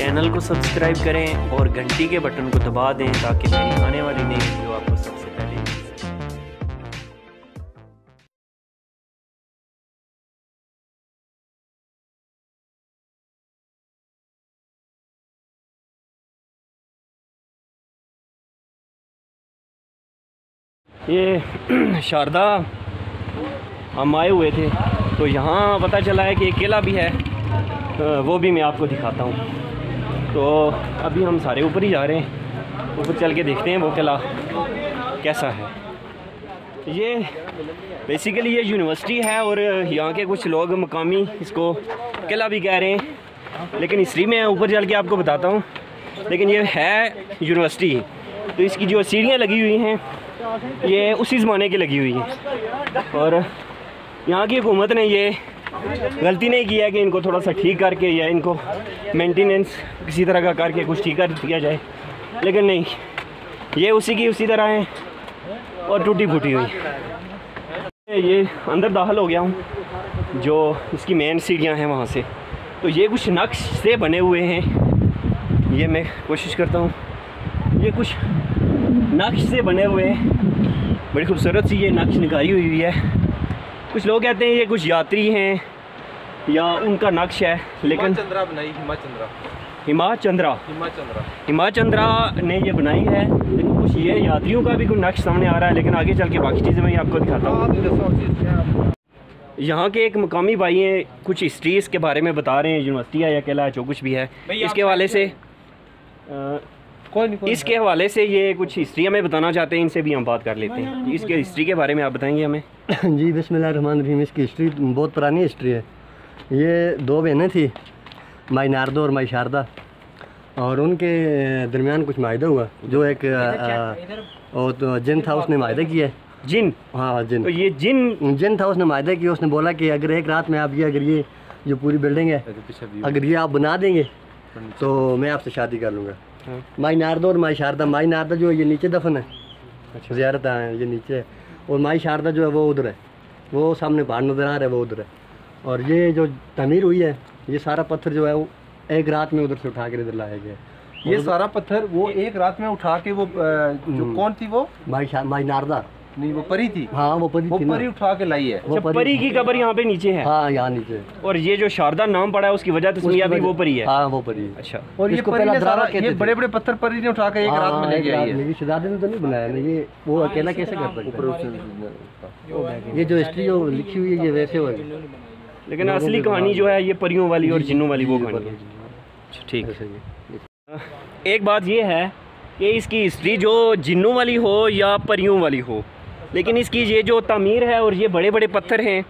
Channel को subscribe करें और घंटी के बटन को दबा दें ताकि मेरी आने वाली नई वीडियो आपको सबसे पहले मिल सके। ये शारदा हम आए हुए थे तो यहाँ पता चला है कि एक किला भी है, वो भी मैं आपको दिखाता हूँ। तो अभी हम सारे ऊपर ही जा रहे हैं, ऊपर चल के देखते हैं वो किला कैसा है। ये बेसिकली ये यूनिवर्सिटी है और यहाँ के कुछ लोग मकामी इसको किला भी कह रहे हैं, लेकिन हिस्ट्री में ऊपर चल के आपको बताता हूँ। लेकिन ये है यूनिवर्सिटी, तो इसकी जो सीढ़ियाँ लगी हुई हैं ये उसी ज़माने की लगी हुई हैं और यहाँ की हुकूमत ने ये गलती नहीं की है कि इनको थोड़ा सा ठीक करके या इनको मेंटेनेंस किसी तरह का करके कुछ ठीक कर दिया जाए, लेकिन नहीं, ये उसी की उसी तरह है और टूटी फूटी हुई। ये अंदर दाखिल हो गया हूँ, जो इसकी मेन सीढ़ियाँ हैं वहाँ से। तो ये कुछ नक्श से बने हुए हैं, ये मैं कोशिश करता हूँ। ये कुछ नक्श से बने हुए हैं, बड़ी खूबसूरत सी ये नक्श निकाली हुई है। कुछ लोग कहते हैं ये कुछ यात्री हैं या उनका नक्श है, लेकिन हिमाचंद्रा ने ये बनाई है। लेकिन कुछ ये यात्रियों का भी कुछ नक्श सामने आ रहा है, लेकिन आगे चल के बाकी चीज़ें मैं आपको दिखाता हूँ। यहाँ के एक मकामी भाई हैं, कुछ हिस्ट्री इसके बारे में बता रहे हैं, यूनिवर्सिटी है या किला है जो कुछ भी है इसके हवाले से इसके हवाले से ये कुछ हिस्ट्री हमें बताना चाहते हैं, इनसे भी हम बात कर लेते हैं। इसके हिस्ट्री के बारे में आप बताएंगे हमें? जी बिस्मिल्लाहिर्रहमानिर्रहीम। इसकी हिस्ट्री बहुत पुरानी हिस्ट्री है। ये दो बहनें थी, माई नारदो और माई शारदा, और उनके दरमियान कुछ माहिदा हुआ। जो एक तो जिन था उसने माहिदा किया। जिन? हाँ जिन। तो ये जिन था, उसने माहिदा किया। उसने बोला कि अगर एक रात में आप अगर ये जो पूरी बिल्डिंग है अगर ये आप बना देंगे तो मैं आपसे शादी कर लूँगा। माई नारदो और माई शारदा, माई नारदा जो है ये नीचे दफन है, अच्छा ज़ियारत है ये नीचे है, और माई शारदा जो है वो उधर है, वो सामने पहाड़ नजर आ रहा है, वो उधर है। और ये जो तमीर हुई है, ये सारा पत्थर जो है वो एक रात में उधर से उठा कर इधर लाया गया। ये सारा पत्थर वो एक रात में उठा के वो जो कौन थी वो माई नारदा नहीं, वो परी थी। हाँ वो परी उठा के लाई है। वो परी की कब्र यहाँ पे नीचे है। हाँ यहाँ नीचे। और ये जो शारदा नाम पड़ा है उसकी वजह तस्मीया भी वो परी है। हाँ वो परी है। अच्छा। और ये परी ने सारा ये बड़े बड़े पत्थर परी ने उठा के एक रात में ले गया है। मेरी शहजादे ने तो नहीं बनाया ना, ये वो अकेला कैसे कर सकता है? ये जो हिस्ट्री जो लिखी हुई है ये वैसे हो, लेकिन असली कहानी जो है ये परियों वाली और जिन्नों वाली वो कहानी है। ठीक है। एक बात ये है कि इसकी हिस्ट्री जो जिन्नों वाली हो या परियों वाली हो, लेकिन इसकी ये जो तामीर है और ये बड़े बड़े पत्थर हैं,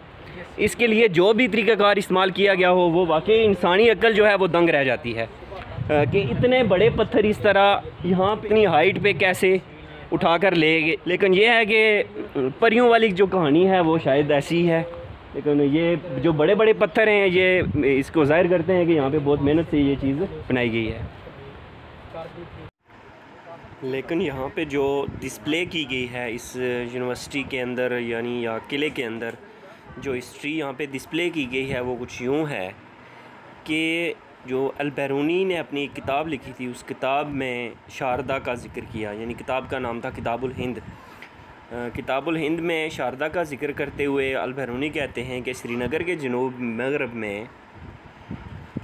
इसके लिए जो भी तरीक़ाकार इस्तेमाल किया गया हो वो वाकई इंसानी अक्ल जो है वो दंग रह जाती है कि इतने बड़े पत्थर इस तरह यहाँ इतनी हाइट पे कैसे उठा कर ले गए। लेकिन ये है कि परियों वाली जो कहानी है वो शायद ऐसी है, लेकिन ये जो बड़े बड़े पत्थर हैं ये इसको ज़ाहिर करते हैं कि यहाँ पे बहुत मेहनत से ये चीज़ बनाई गई है। लेकिन यहाँ पे जो डिस्प्ले की गई है इस यूनिवर्सिटी के अंदर यानी या किले के अंदर जो हिस्ट्री यहाँ पे डिस्प्ले की गई है वो कुछ यूँ है कि जो अल-बैरूनी ने अपनी किताब लिखी थी उस किताब में शारदा का ज़िक्र किया, यानी किताब का नाम था किताबुल हिंद। किताबुल हिंद में शारदा का ज़िक्र करते हुए अल-बैरूनी कहते हैं कि श्रीनगर के जनूब मगरब में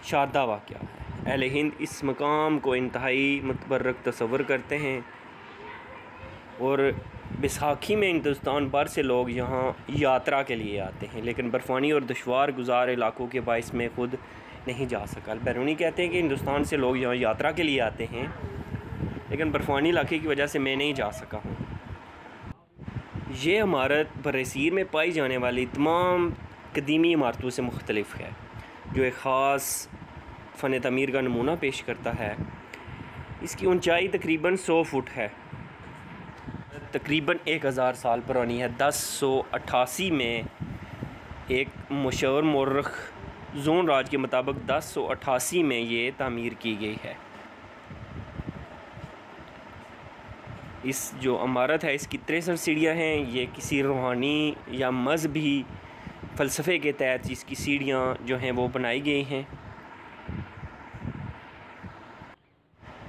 शारदा वाक़या है। अहले हिंद इस मकाम को इंतहाई मुतबर्रक तस्वर करते हैं और बैसाखी में हिंदुस्तान भर से लोग यहाँ यात्रा के लिए आते हैं, लेकिन बर्फ़ानी और दुश्वार गुजार इलाकों के बाइस में खुद नहीं जा सका। बैरूनी कहते हैं कि हिंदुस्तान से लोग यहाँ यात्रा के लिए आते हैं, लेकिन बर्फ़ानी इलाके की वजह से मैं नहीं जा सका हूँ। ये इमारत बरसीर में पाई जाने वाली तमाम कदीमी इमारतों से मुख्तलिफ है, जो एक ख़ास फ़न तमीर का नमूना पेश करता है। इसकी ऊंचाई तकरीबन 100 फुट है, तकरीबन 1000 साल पुरानी है। 1088 में एक मशहूर मौरख जोन राज के मुताबिक 1088 में ये तामीर की गई है। इस जो इमारत है इसकी 63 सीढ़ियाँ हैं। ये किसी रूहानी या मजहबी फ़लसफ़े के तहत इसकी सीढ़ियाँ जो हैं वो बनाई गई हैं।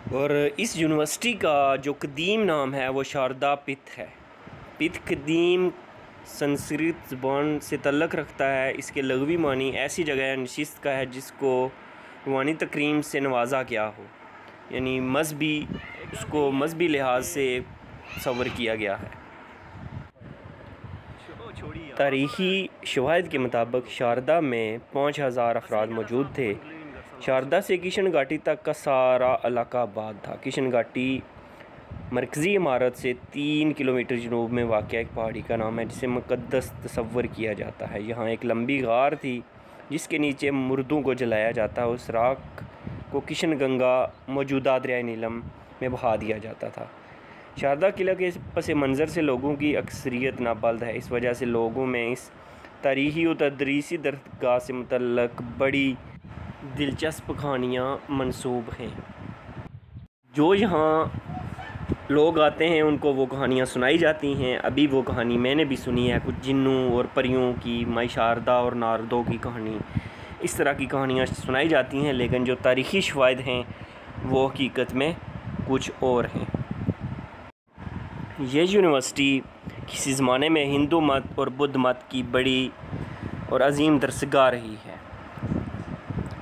और इस यूनिवर्सिटी का जो कदीम नाम है वो शारदा पिथ है। पिथ कदीम संस्कृत ज़बान से तल्लक़ रखता है। इसके लग़वी मानी ऐसी जगह नशिस्त का है जिसको रूहानी तकरीम से नवाजा गया हो, यानी उसको मजहबी लिहाज से तस्वर किया गया है। तारीख़ी शवाहिद के मुताबिक शारदा में 5000 अफराद मौजूद थे। शारदा से किशन घाटी तक का सारा इलाका आबाद था। किशन घाटी मरकज़ी इमारत से 3 किलोमीटर जनूब में वाक़या एक पहाड़ी का नाम है जिसे मुक़द्दस तस्वर किया जाता है। यहाँ एक लंबी गार थी जिसके नीचे मुर्दों को जलाया जाता है। उस राख को किशन गंगा मौजूदा दरिया नीलम में बहा दिया जाता था। शारदा किला के पस मंज़र से लोगों की अक्सरियत नाबालिग है। इस वजह से लोगों में इस तारीख़ी और तदरीसी दरगाह से मुतल्लक़ बड़ी दिलचस्प कहानियाँ मंसूब हैं। जो यहाँ लोग आते हैं उनको वो कहानियाँ सुनाई जाती हैं। अभी वो कहानी मैंने भी सुनी है, कुछ जिन्नों और परियों की, माई शारदा और नारदों की कहानी, इस तरह की कहानियाँ सुनाई जाती हैं। लेकिन जो तारीख़ी शवाहिद हैं वो हकीकत में कुछ और हैं। ये यूनिवर्सिटी किसी ज़माने में हिंदू मत और बुद्ध मत की बड़ी और अजीम दरसगाह रही है,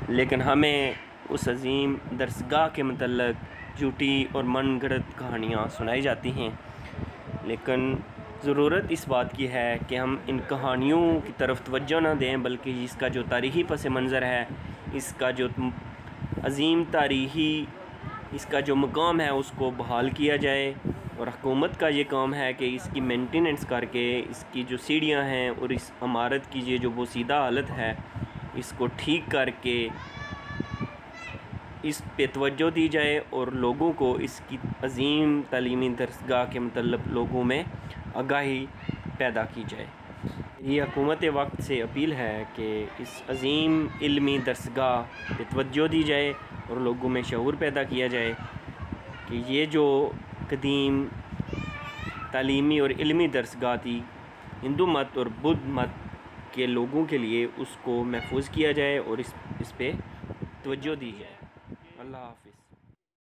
लेकिन हमें उस अजीम दरसगाह के मतलब झूठी और मनगढ़ंत कहानियाँ सुनाई जाती हैं। लेकिन ज़रूरत इस बात की है कि हम इन कहानियों की तरफ तवज्जो ना दें, बल्कि इसका जो तारीख़ी पस मंज़र है, इसका जो अजीम तारीख़ी इसका जो मकाम है उसको बहाल किया जाए। और हुकूमत का ये काम है कि इसकी मेंटेनेंस करके इसकी जो सीढ़ियाँ हैं और इस इमारत की ये जो बोसीदा हालत है इसको ठीक करके इस पे तवज्जो दी जाए और लोगों को इसकी अजीम तालीमी दरसगाह के मतलब लोगों में आगाही पैदा की जाए। ये हुकूमत वक्त से अपील है कि इस अजीम इल्मी दरसगाह पे तवज्जो दी जाए और लोगों में शऊर पैदा किया जाए कि ये जो कदीम तालीमी और इल्मी दरसगाह थी हिंदू मत और बुद्ध मत के लोगों के लिए, उसको महफूज किया जाए और इस पे तवज्जो दी जाए। अल्लाह हाफ़िज़।